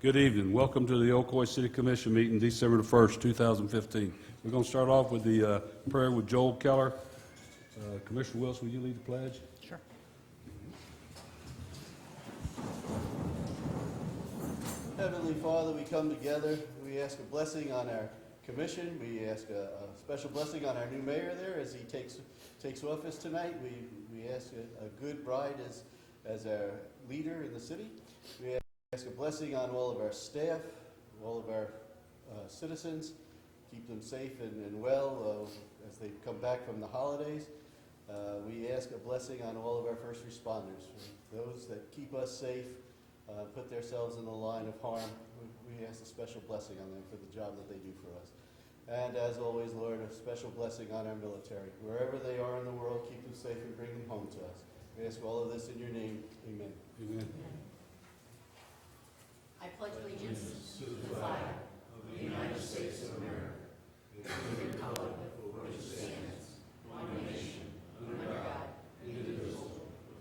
Good evening. Welcome to the Ocoee City Commission meeting December the 1st, 2015. We're going to start off with the prayer with Joel Keller. Commissioner Wilson, will you lead the pledge? Sure. Heavenly Father, we come together. We ask a blessing on our commission. We ask a special blessing on our new mayor there as he takes office tonight. We ask a good bride as our leader in the city. We ask a blessing on all of our staff, all of our citizens. Keep them safe and well as they come back from the holidays. We ask a blessing on all of our first responders, those that keep us safe, put themselves in the line of harm. We ask a special blessing on them for the job that they do for us. And as always, Lord, a special blessing on our military. Wherever they are in the world, keep them safe and bring them home to us. We ask all of this in your name. Amen. Amen. I pledge allegiance to the flag of the United States of America, and to the republic for which it stands, one nation, under God, indivisible,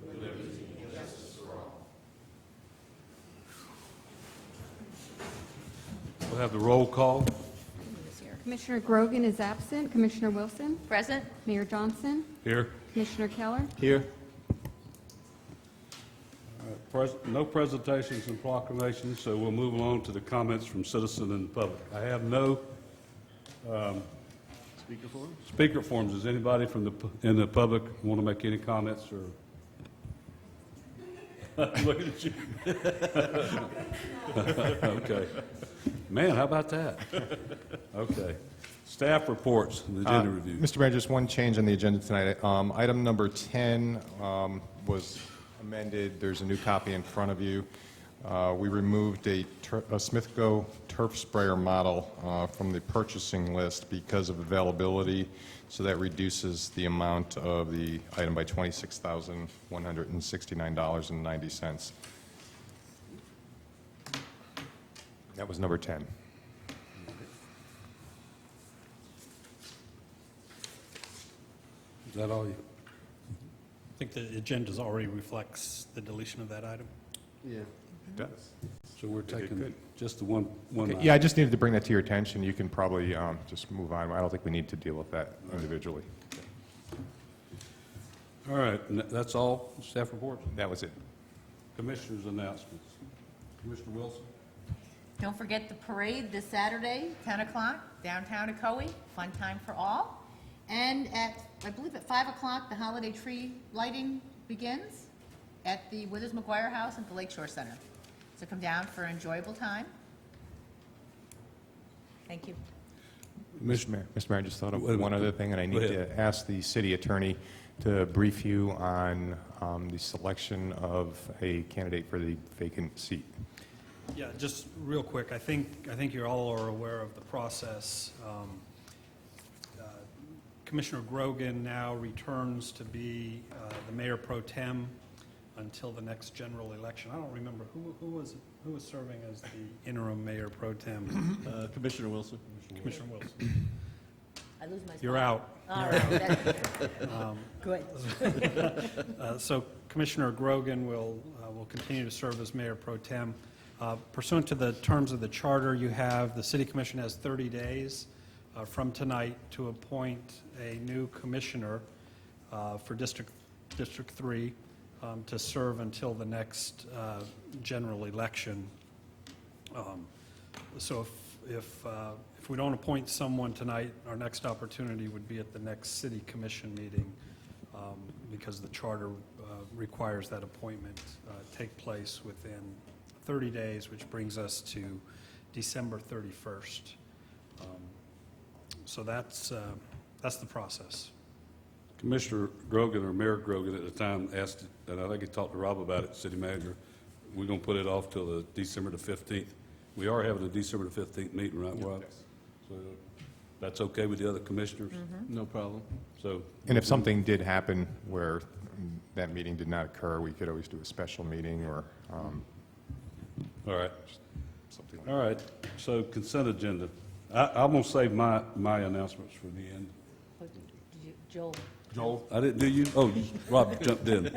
with liberty and justice for all. We'll have the roll call. Commissioner Grogan is absent. Commissioner Wilson? Present. Mayor Johnson? Here. Commissioner Keller? Here. No presentations and proclamations, so we'll move along to the comments from citizens and the public. I have no speaker forms. Does anybody in the public want to make any comments or? Looking at you. Okay. Man, how about that? Okay. Staff reports and agenda review. Mr. Mayor, just one change on the agenda tonight. Item number 10 was amended. There's a new copy in front of you. We removed a Smithco turf sprayer model from the purchasing list because of availability, so that reduces the amount of the item by $26,169.90. That was number 10. Is that all you? I think the agenda already reflects the deletion of that item. Yeah. It does. So we're taking just the one Okay, item. yeah, I just needed to bring that to your attention. You can probably just move on. I don't think we need to deal with that individually. All right, and that's all staff reports. That was it. Commissioners' announcements. Commissioner Wilson. Don't forget the parade this Saturday, 10 o'clock, downtown Ocoee. Fun time for all. And I believe at 5 o'clock, the holiday tree lighting begins at the Withers McGuire House at the Lakeshore Center. So come down for an enjoyable time. Thank you. Mr. Mayor, I just thought of Wait a minute. one other thing, and I Go need ahead. to ask the city attorney to brief you on the selection of a candidate for the vacant seat. Yeah, just real quick, I think you all are aware of the process. Commissioner Grogan now returns to be the mayor pro tem until the next general election. I don't remember who was serving as the interim mayor pro tem. Commissioner Wilson. Commissioner Wilson. I lose my spot. You're out. All right. Good. So Commissioner Grogan will continue to serve as mayor pro tem. Pursuant to the terms of the charter, the city commission has 30 days from tonight to appoint a new commissioner for District 3 to serve until the next general election. So if we don't appoint someone tonight, our next opportunity would be at the next city commission meeting because the charter requires that appointment take place within 30 days, which brings us to December 31st. So that's the process. Commissioner Grogan or Mayor Grogan at the time asked, and I think he talked to Rob about it, city manager, we're going to put it off till the December the 15th. We are having a December the 15th meeting, right, Rob? Yes. So that's okay with the other commissioners? No problem. So, And if something did happen where that meeting did not occur, we could always do a special meeting or all right. something like All right, so consent agenda. I'm going to save my announcements for the end. Did Joel. Joel? I didn't do you? Oh, Rob jumped in.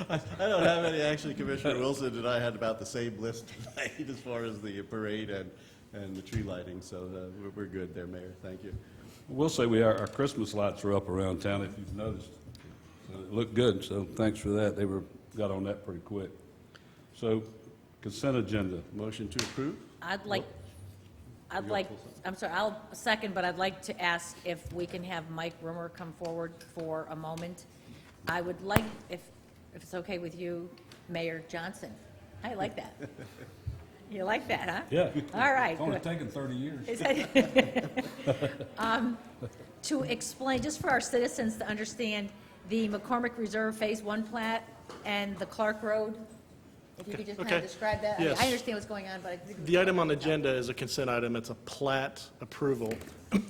I don't have any, actually, Commissioner Wilson and I had about the same list tonight as far as the parade and the tree lighting, so we're good there, Mayor, thank you. We'll say our Christmas lights are up around town, if you've noticed. So it looked good, so thanks for that. They got on that pretty quick. So consent agenda. Motion to approve? I'd like, I'm sorry, I'll second, but I'd like to ask if we can have Mike Rummer come forward for a moment. I would like, if it's okay with you, Mayor Johnson. I like that. You like that, huh? Yeah. All right, It's only good. taken 30 years. Is that- To explain, just for our citizens to understand, the McCormick Reserve Phase 1 plat and the Clark Road, if you could just kind of Okay. describe that. I mean, Yes. I understand what's going on, but I think. The item on the agenda is a consent item. It's a plat approval.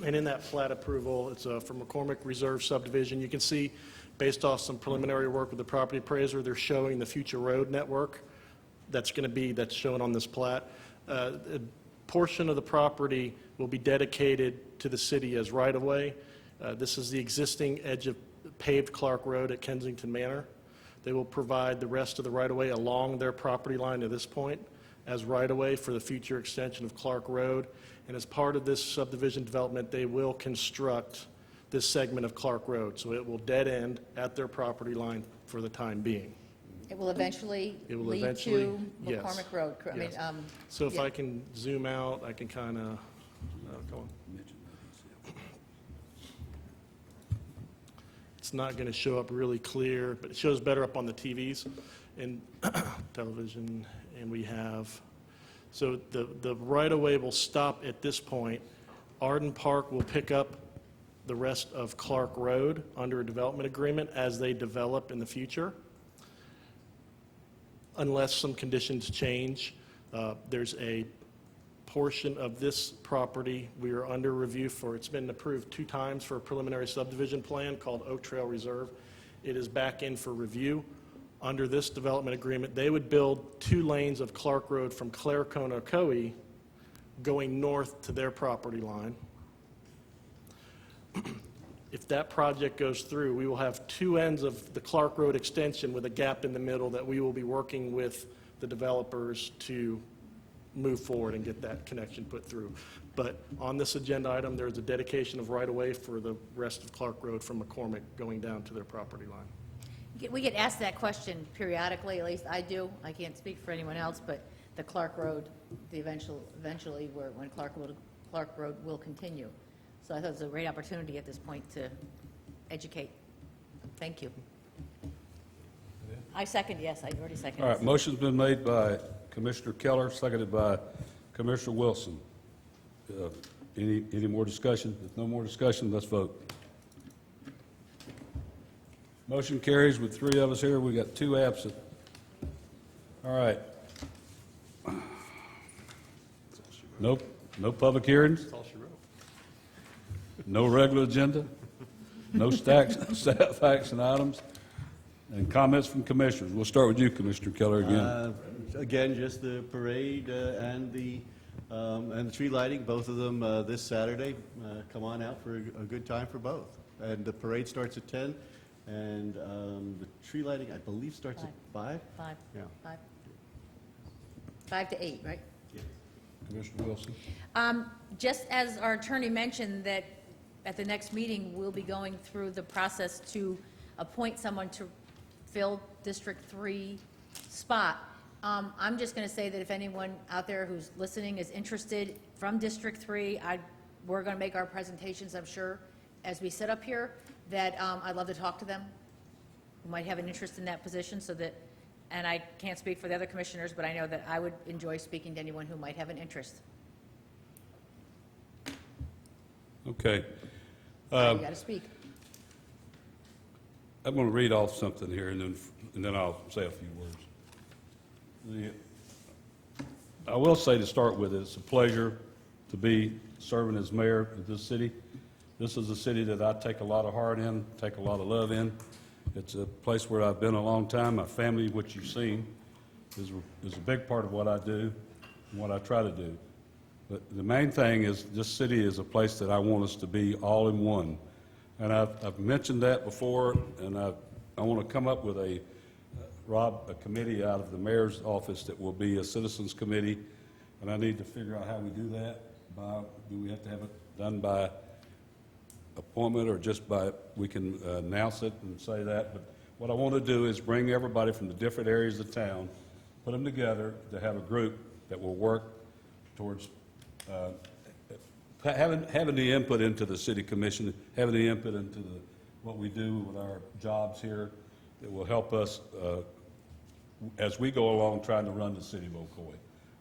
And in that plat approval, it's for McCormick Reserve subdivision. You can see, based off some preliminary work with the property appraiser, they're showing the future road network that's shown on this plat. A portion of the property will be dedicated to the city as right-of-way. This is the existing edge of paved Clark Road at Kensington Manor. They will provide the rest of the right-of-way along their property line to this point as right-of-way for the future extension of Clark Road. And as part of this subdivision development, they will construct this segment of Clark Road. So it will dead end at their property line for the time being. It will eventually It will lead eventually- to yes. McCormick Road. I mean, Yes. So if yeah. I can zoom out, I can kind of, go on. It's not going to show up really clear, but it shows better up on the TVs and television, and we have, so the right-of-way will stop at this point. Arden Park will pick up the rest of Clark Road under a development agreement as they develop in the future. Unless some conditions change, there's a portion of this property we are under review for. It's been approved 2 times for a preliminary subdivision plan called Oak Trail Reserve. It is back in for review. Under this development agreement, they would build 2 lanes of Clark Road from Claricone, Ocoee, going north to their property line. If that project goes through, we will have 2 ends of the Clark Road extension with a gap in the middle that we will be working with the developers to move forward and get that connection put through. But on this agenda item, there's a dedication of right-of-way for the rest of Clark Road from McCormick going down to their property line. We get asked that question periodically, at least I do. I can't speak for anyone else, but the Clark Road, eventually, when Clark Road will continue. So I thought it was a great opportunity at this point to educate. Thank you. I second, yes, I already seconded. All right, motion's been made by Commissioner Keller, seconded by Commissioner Wilson. Any more discussion? If no more discussion, let's vote. Motion carries with 3 of us here. We got 2 absent. All right. No public hearings? No regular agenda? No staff action items? And comments from commissioners. We'll start with you, Commissioner Keller, again. Again, just the parade and the tree lighting, both of them this Saturday. Come on out for a good time for both. And the parade starts at 10, and the tree lighting, I believe, starts at 5? 5. Yeah. 5 to 8, right? Commissioner Wilson? Just as our attorney mentioned, that at the next meeting, we'll be going through the process to appoint someone to fill District 3 spot. I'm just going to say that if anyone out there who's listening is interested from District 3, we're going to make our presentations, I'm sure, as we sit up here, that I'd love to talk to them who might have an interest in that position, so that, and I can't speak for the other commissioners, but I know that I would enjoy speaking to anyone who might have an interest. Okay. You got to speak. I'm going to read off something here, and then I'll say a few words. I will say to start with, it's a pleasure to be serving as mayor of this city. This is a city that I take a lot of heart in, take a lot of love in. It's a place where I've been a long time. My family, which you've seen, is a big part of what I do and what I try to do. But the main thing is this city is a place that I want us to be all in one. And I've mentioned that before, and I want to come up with a committee out of the mayor's office that will be a citizens committee, and I need to figure out how we do that. Do we have to have it done by appointment or just by, we can announce it and say that? But what I want to do is bring everybody from the different areas of town, put them together to have a group that will work towards having the input into the city commission, having the input into what we do with our jobs here that will help us as we go along trying to run the city of Ocoee.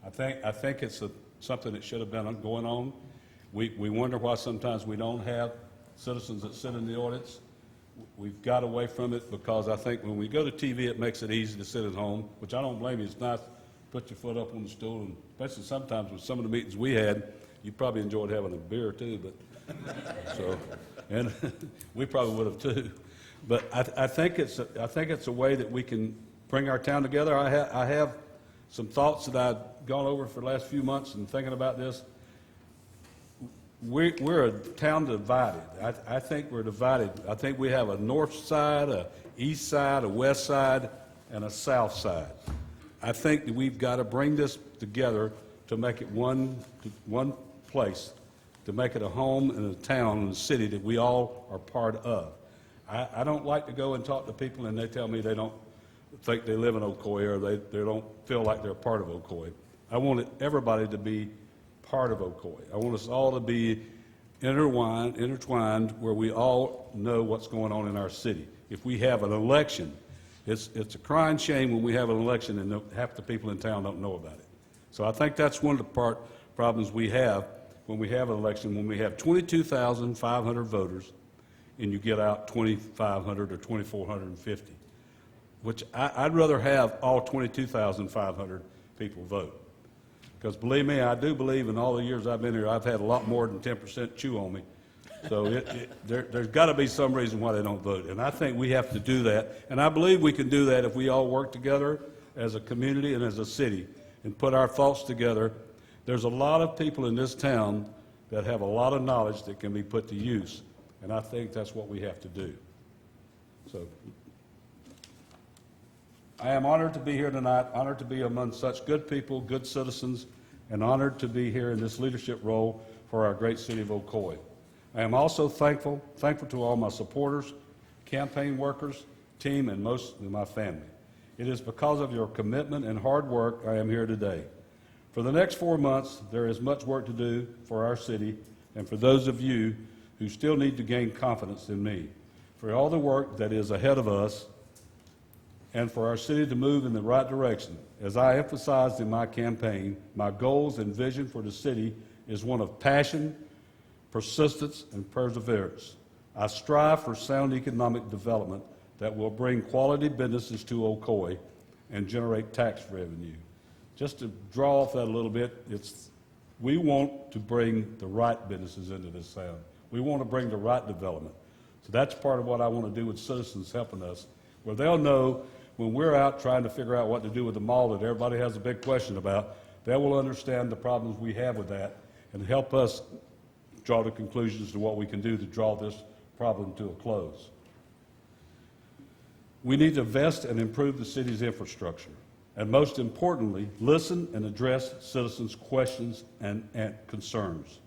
I think it's something that should have been going on. We wonder why sometimes we don't have citizens that sit in the audience. We've got away from it because I think when we go to TV, it makes it easy to sit at home, which I don't blame you. It's nice to put your foot up on the stool, and especially sometimes with some of the meetings we had, you probably enjoyed having a beer too, but so, and we probably would have too. But I think it's a way that we can bring our town together. I have some thoughts that I've gone over for the last few months and thinking about this. We're a town divided. I think we're divided. I think we have a north side, a east side, a west side, and a south side. I think that we've got to bring this together to make it one place, to make it a home and a town and a city that we all are part of. I don't like to go and talk to people and they tell me they don't think they live in Ocoee or they don't feel like they're part of Ocoee. I want everybody to be part of Ocoee. I want us all to be intertwined where we all know what's going on in our city. If we have an election, it's a crying shame when we have an election and half the people in town don't know about it. So I think that's one of the problems we have when we have an election, when we have 22,500 voters and you get out 2,500 or 2,450, which I'd rather have all 22,500 people vote. Because believe me, I do believe in all the years I've been here, I've had a lot more than 10% chew on me. So there's got to be some reason why they don't vote. And I think we have to do that. And I believe we can do that if we all work together as a community and as a city and put our thoughts together. There's a lot of people in this town that have a lot of knowledge that can be put to use. And I think that's what we have to do. So I am honored to be here tonight, honored to be among such good people, good citizens, and honored to be here in this leadership role for our great city of Ocoee. I am also thankful to all my supporters, campaign workers, team, and most of my family. It is because of your commitment and hard work I am here today. For the next 4 months, there is much work to do for our city and for those of you who still need to gain confidence in me. For all the work that is ahead of us, and for our city to move in the right direction. As I emphasized in my campaign, my goals and vision for the city is one of passion, persistence, and perseverance. I strive for sound economic development that will bring quality businesses to Ocoee and generate tax revenue. Just to draw off that a little bit, we want to bring the right businesses into this town. We want to bring the right development. So that's part of what I want to do with citizens helping us, where they'll know when we're out trying to figure out what to do with the mall that everybody has a big question about, they will understand the problems we have with that and help us draw the conclusions to what we can do to draw this problem to a close. We need to invest and improve the city's infrastructure, and most importantly, listen and address citizens' questions and concerns.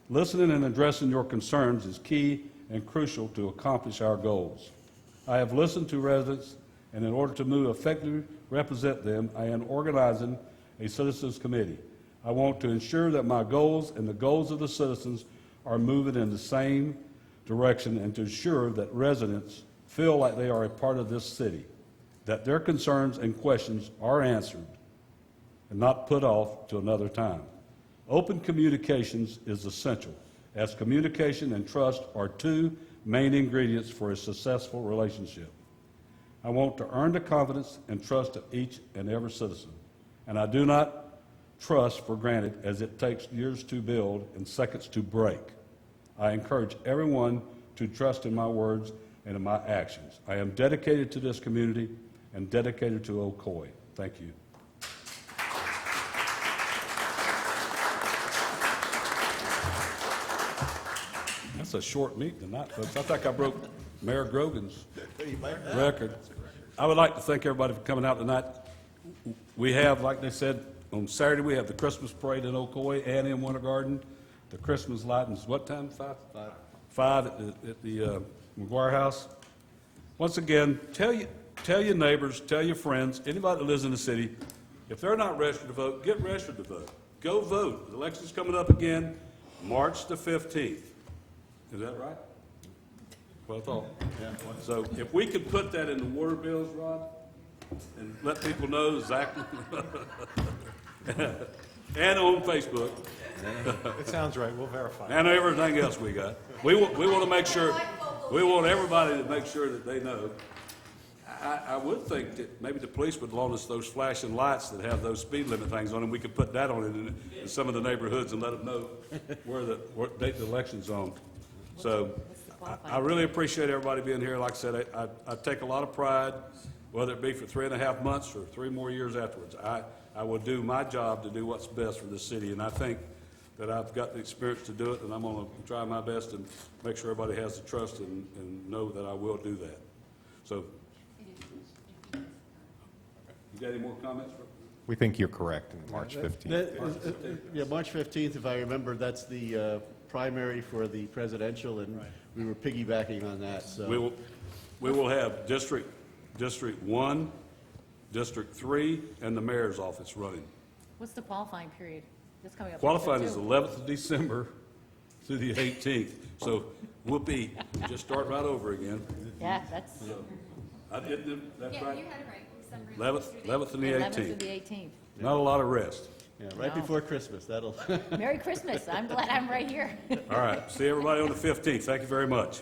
Listening and addressing your concerns is key and crucial to accomplish our goals. I have listened to residents, and in order to move effectively represent them, I am organizing a citizens committee. I want to ensure that my goals and the goals of the citizens are moving in the same direction and to ensure that residents feel like they are a part of this city, that their concerns and questions are answered and not put off to another time. Open communications is essential, as communication and trust are two main ingredients for a successful relationship. I want to earn the confidence and trust of each and every citizen, and I do not trust for granted, as it takes years to build and seconds to break. I encourage everyone to trust in my words and in my actions. I am dedicated to this community and dedicated to Ocoee. Thank you. It's a short meeting tonight, folks. I think I broke Mayor Grogan's record. I would like to thank everybody for coming out tonight. We have, like they said, on Saturday, we have the Christmas parade in Ocoee and in Winter Garden. The Christmas lightings, what time? 5? 5 at the McGuire House. Once again, tell your neighbors, tell your friends, anybody that lives in the city, if they're not registered to vote, get registered to vote. Go vote. The election's coming up again, March the 15th. Is that right? Well, I thought. So if we could put that in the water bills, Rod, and let people know exactly, and on Facebook, It sounds right, we'll verify. and everything else we got. We want to make sure, we want everybody to make sure that they know. I would think that maybe the police would loan us those flashing lights that have those speed limit things on them. We could put that on it in some of the neighborhoods and let them know what date the election's on. So I really appreciate everybody being here. Like I said, I take a lot of pride, whether it be for 3.5 months or 3 more years afterwards. I will do my job to do what's best for this city, and I think that I've got the experience to do it, and I'm going to try my best and make sure everybody has the trust and know that I will do that. So, you got any more comments? We think you're correct, in March 15th. Yeah, March 15th, if I remember, that's the primary for the presidential, and we were piggybacking on that, so. We will have District 1, District 3, and the mayor's office running. What's the qualifying period? That's coming up. Qualifying is 11th of December through the 18th. So whoopee, we just start right over again. Yeah, that's I didn't, that's right. had it right. 11th and the 11th to 18th. the 18th. Not a lot of rest. Yeah, right No. before Christmas, that'll. Merry Christmas. I'm glad I'm right here. All right, see everybody on the 15th. Thank you very much.